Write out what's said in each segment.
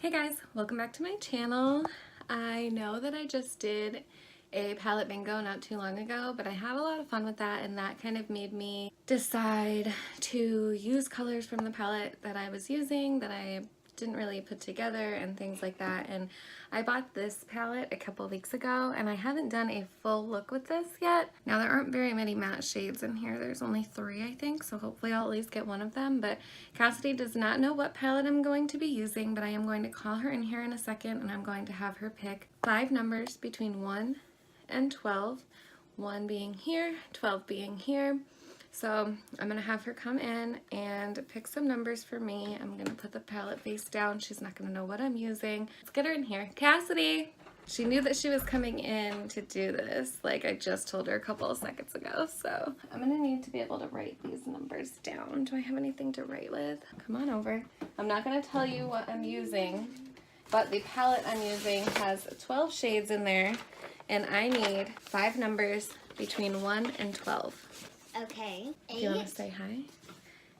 Hey guys, welcome back to my channel. I know that I just did a palette bingo not too long ago, but I had a lot of fun with that, and that kind of made me decide to use colors from the palette that I was using that I didn't really put together and things like that. And I bought this palette a couple weeks ago, and I haven't done a full look with this yet. Now there aren't very many matte shades in here. There's only 3, I think, so hopefully I'll at least get one of them. But Cassidy does not know what palette I'm going to be using, but I am going to call her in here in a second, and I'm going to have her pick 5 numbers between 1 and 12, 1 being here, 12 being here. So I'm going to have her come in and pick some numbers for me. I'm going to put the palette face down. She's not going to know what I'm using. Let's get her in here. Cassidy! She knew that she was coming in to do this, like I just told her a couple of seconds ago. So I'm going to need to be able to write these numbers down. Do I have anything to write with? Come on over. I'm not going to tell you what I'm using, but the palette I'm using has 12 shades in there, and I need 5 numbers between 1 and 12. Okay. 8. Do you want to say hi?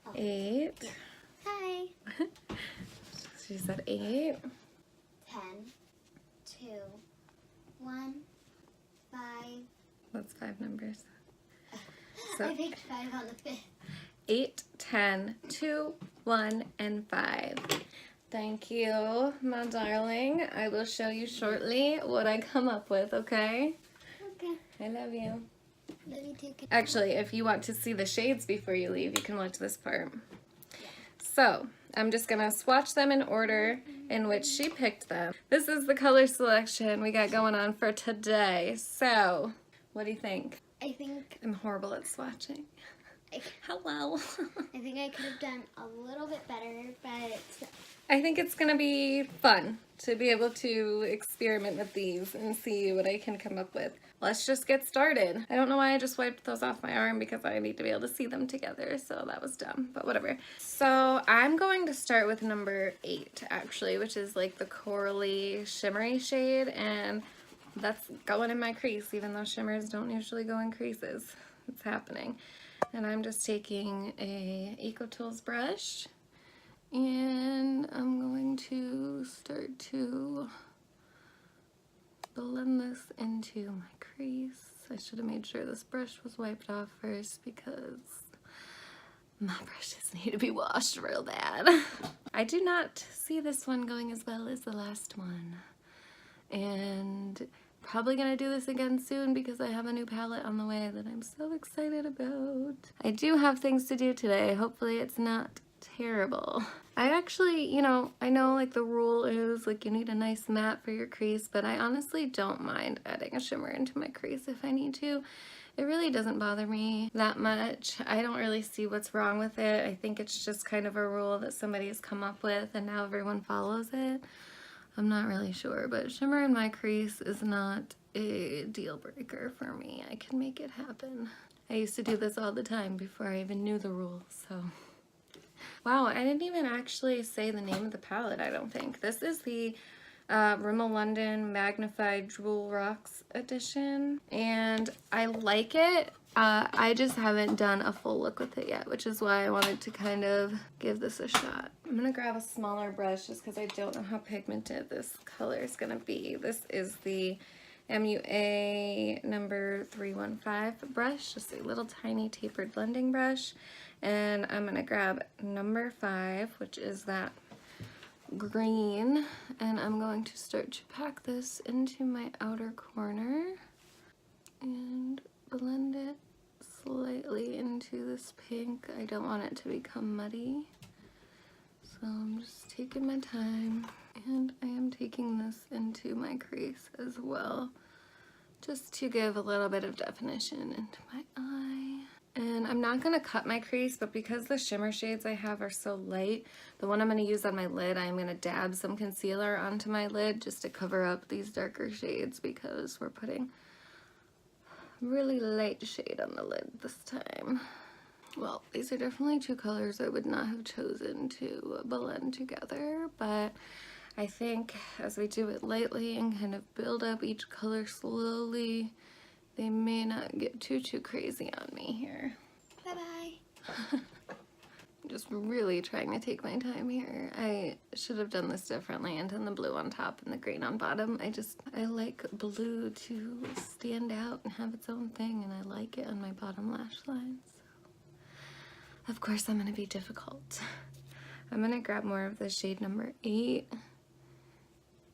Oh. 8. Yeah. Hi. She said 8. 10. 2. 1. 5. That's 5 numbers. So I picked 5 on the 5th. 8, 10, 2, 1, and 5. Thank you, my darling. I will show you shortly what I come up with, okay? Okay. I love you. Love you too. Actually, if you want to see the shades before you leave, you can watch this part. So, I'm just going to swatch them in order in which she picked them. This is the color selection we got going on for today. So, what do you think? I think I'm horrible at swatching. Hello. I think I could have done a little bit better, but I think it's going to be fun to be able to experiment with these and see what I can come up with. Let's just get started. I don't know why I just wiped those off my arm, because I need to be able to see them together, so that was dumb, but whatever. So I'm going to start with number 8, actually, which is like the corally shimmery shade, and that's going in my crease, even though shimmers don't usually go in creases. It's happening. And I'm just taking a EcoTools brush, and I'm going to start to blend this into my crease. I should have made sure this brush was wiped off first, because my brushes need to be washed real bad. I do not see this one going as well as the last one, and probably gonna do this again soon because I have a new palette on the way that I'm so excited about. I do have things to do today. Hopefully it's not terrible. I actually, I know like the rule is like you need a nice matte for your crease, but I honestly don't mind adding a shimmer into my crease if I need to. It really doesn't bother me that much. I don't really see what's wrong with it. I think it's just kind of a rule that somebody's come up with and now everyone follows it. I'm not really sure, but shimmer in my crease is not a deal breaker for me. I can make it happen. I used to do this all the time before I even knew the rules, so. Wow, I didn't even actually say the name of the palette, I don't think. This is the Rimmel London Magnified Jewel Rocks edition, and I like it. I just haven't done a full look with it yet, which is why I wanted to kind of give this a shot. I'm gonna grab a smaller brush just because I don't know how pigmented this color is gonna be. This is the MUA number 315 brush, just a little tiny tapered blending brush. And I'm gonna grab number 5, which is that green, and I'm going to start to pack this into my outer corner and blend it slightly into this pink. I don't want it to become muddy, so I'm just taking my time, and I am taking this into my crease as well, just to give a little bit of definition into my eye. And I'm not going to cut my crease, but because the shimmer shades I have are so light, the one I'm going to use on my lid, I'm going to dab some concealer onto my lid just to cover up these darker shades, because we're putting really light shade on the lid this time. Well, these are definitely 2 colors I would not have chosen to blend together, but I think as we do it lightly and kind of build up each color slowly, they may not get too crazy on me here. bye-bye. just really trying to take my time here. I should have done this differently and done the blue on top and the green on bottom. I like blue to stand out and have its own thing, and I like it on my bottom lash lines. Of course, I'm gonna be difficult. I'm gonna grab more of the shade number 8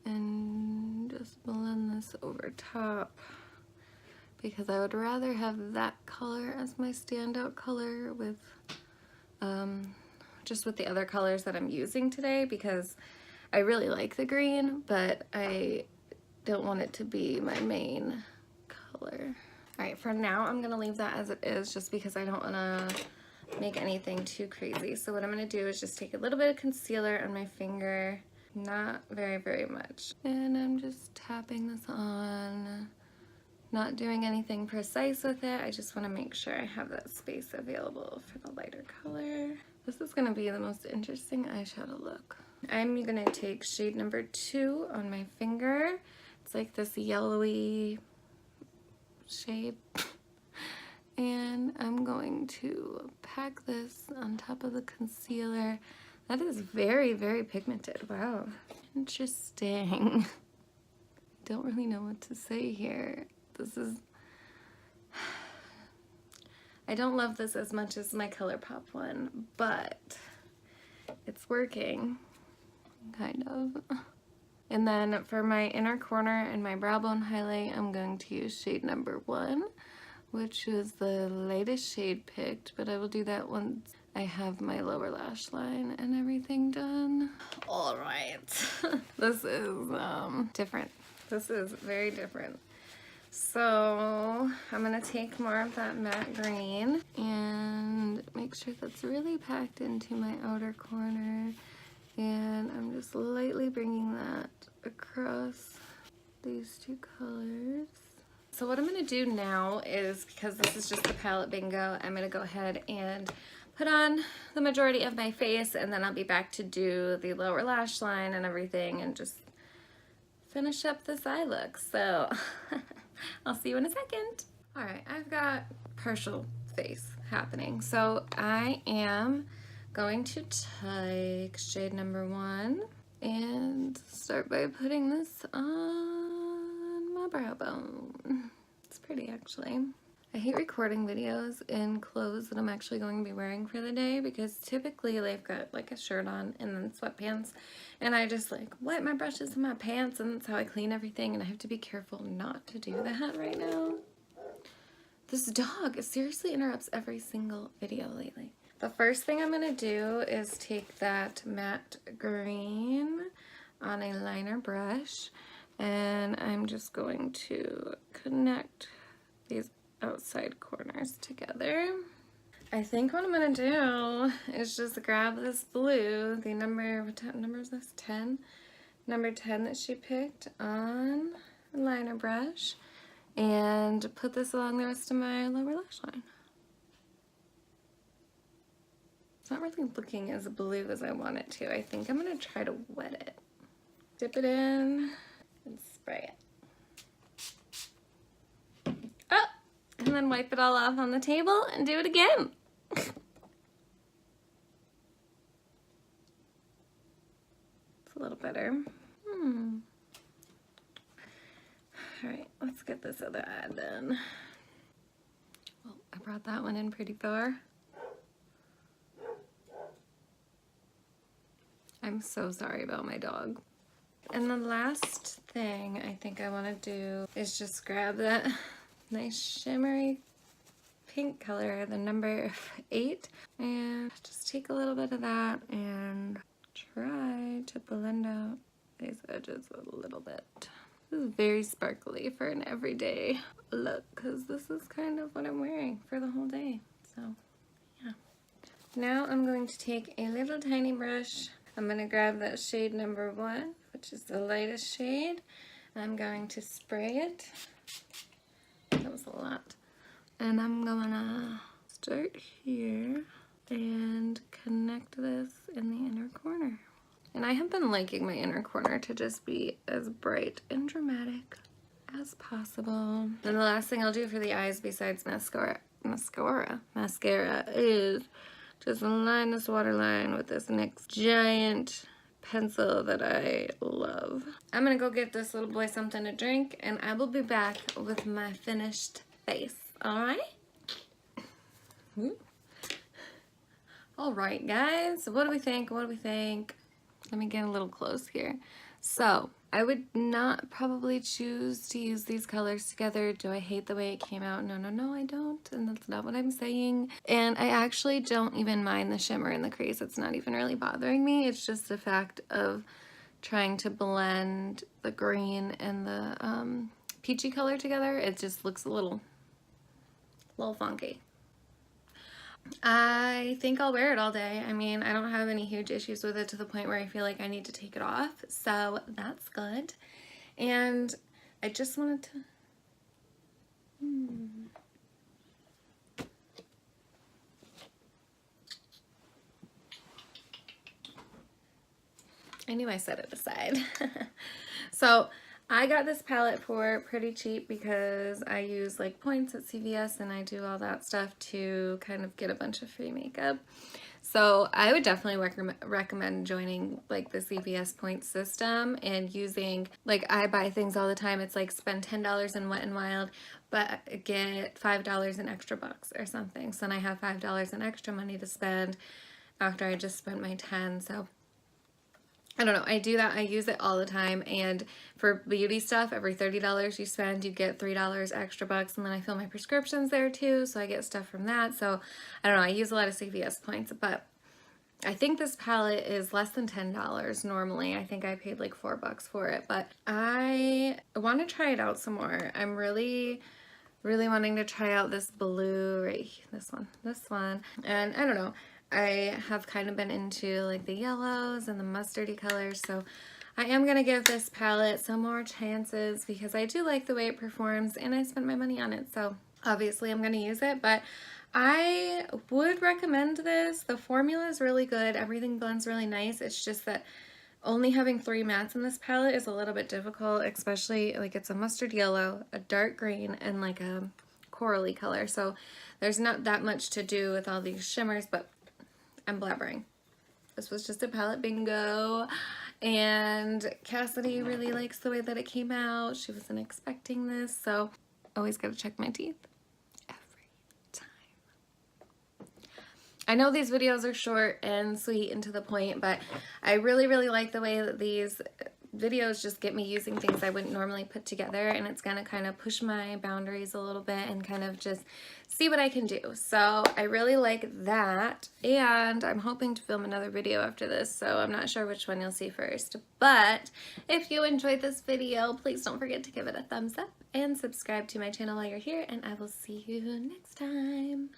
and just blend this over top, because I would rather have that color as my standout color with just with the other colors that I'm using today, because I really like the green, but I don't want it to be my main color. All right, for now, I'm gonna leave that as it is, just because I don't wanna make anything too crazy. So what I'm gonna do is just take a little bit of concealer on my finger, not very, very much. And I'm just tapping this on, not doing anything precise with it. I just wanna make sure I have that space available for the lighter color. This is gonna be the most interesting eyeshadow look. I'm gonna take shade number 2 on my finger. It's like this yellowy shade. And I'm going to pack this on top of the concealer. That is very, very pigmented. Wow. Interesting. Don't really know what to say here. This is... I don't love this as much as my ColourPop one, but it's working, kind of. And then for my inner corner and my brow bone highlight, I'm going to use shade number 1, which is the lightest shade picked, but I will do that once I have my lower lash line and everything done. All right. This is different. This is very different. So I'm gonna take more of that matte green and make sure that's really packed into my outer corner. And I'm just lightly bringing that across these 2 colors. So what I'm gonna do now is, because this is just the palette bingo, I'm gonna go ahead and put on the majority of my face, and then I'll be back to do the lower lash line and everything and just finish up this eye look. So I'll see you in a second. All right, I've got partial face happening. So I am going to take shade number 1 and start by putting this on my brow bone. It's pretty, actually. I hate recording videos in clothes that I'm actually going to be wearing for the day, because typically I've got like a shirt on and then sweatpants, and I just like wipe my brushes in my pants, and that's how I clean everything, and I have to be careful not to do that right now. This dog seriously interrupts every single video lately. The first thing I'm gonna do is take that matte green on a liner brush, and I'm just going to connect these outside corners together. I think what I'm gonna do is just grab this blue, the number, what number is this? 10? Number 10 that she picked on a liner brush, and put this along the rest of my lower lash line. It's not really looking as blue as I want it to. I think I'm gonna try to wet it. Dip it in and spray it. Oh! And then wipe it all off on the table and do it again. It's a little better. Alright, let's get this other eye done. Well, I brought that one in pretty far. I'm so sorry about my dog. And the last thing I think I want to do is just grab that nice shimmery pink color, the number 8, and just take a little bit of that and try to blend out these edges a little bit. This is very sparkly for an everyday look, because this is kind of what I'm wearing for the whole day. So yeah. Now I'm going to take a little tiny brush. I'm going to grab that shade number 1, which is the lightest shade. I'm going to spray it. That was a lot. And I'm gonna start here and connect this in the inner corner. And I have been liking my inner corner to just be as bright and dramatic as possible. Then the last thing I'll do for the eyes besides mascara is just line this waterline with this NYX giant pencil that I love. I'm gonna go get this little boy something to drink, and I will be back with my finished face. All right? All right, guys. What do we think? What do we think? Let me get a little close here. So, I would not probably choose to use these colors together. Do I hate the way it came out? No, no, no, I don't. And that's not what I'm saying. And I actually don't even mind the shimmer and the crease. It's not even really bothering me. It's just the fact of trying to blend the green and the peachy color together. It just looks a little funky. I think I'll wear it all day. I mean, I don't have any huge issues with it to the point where I feel like I need to take it off, so that's good. And I just wanted to... I knew I set it aside. So I got this palette for pretty cheap because I use like points at CVS and I do all that stuff to kind of get a bunch of free makeup. So I would definitely recommend joining like the CVS points system and using, like I buy things all the time. It's like spend $10 in Wet n Wild, but get $5 in extra bucks or something. So then I have $5 in extra money to spend after I just spent my 10. So I don't know, I do that, I use it all the time, and for beauty stuff, every $30 you spend, you get $3 extra bucks, and then I fill my prescriptions there too, so I get stuff from that. So I don't know, I use a lot of CVS points, but I think this palette is less than $10 normally. I think I paid like $4 for it, but I want to try it out some more. I'm really wanting to try out this blue right here, this one, and I don't know, I have kind of been into like the yellows and the mustardy colors, so I am going to give this palette some more chances because I do like the way it performs and I spent my money on it, so obviously I'm going to use it. But I would recommend this. The formula is really good. Everything blends really nice. It's just that only having 3 mattes in this palette is a little bit difficult, especially like it's a mustard yellow, a dark green, and like a corally color, so there's not that much to do with all these shimmers, but I'm blabbering. This was just a palette bingo, and Cassidy really likes the way that it came out. She wasn't expecting this, so always gotta check my teeth every time. I know these videos are short and sweet and to the point, but I really like the way that these videos just get me using things I wouldn't normally put together, and it's gonna kind of push my boundaries a little bit and kind of just see what I can do. So I really like that, and I'm hoping to film another video after this, so I'm not sure which one you'll see first. But if you enjoyed this video, please don't forget to give it a thumbs up and subscribe to my channel while you're here, and I will see you next time.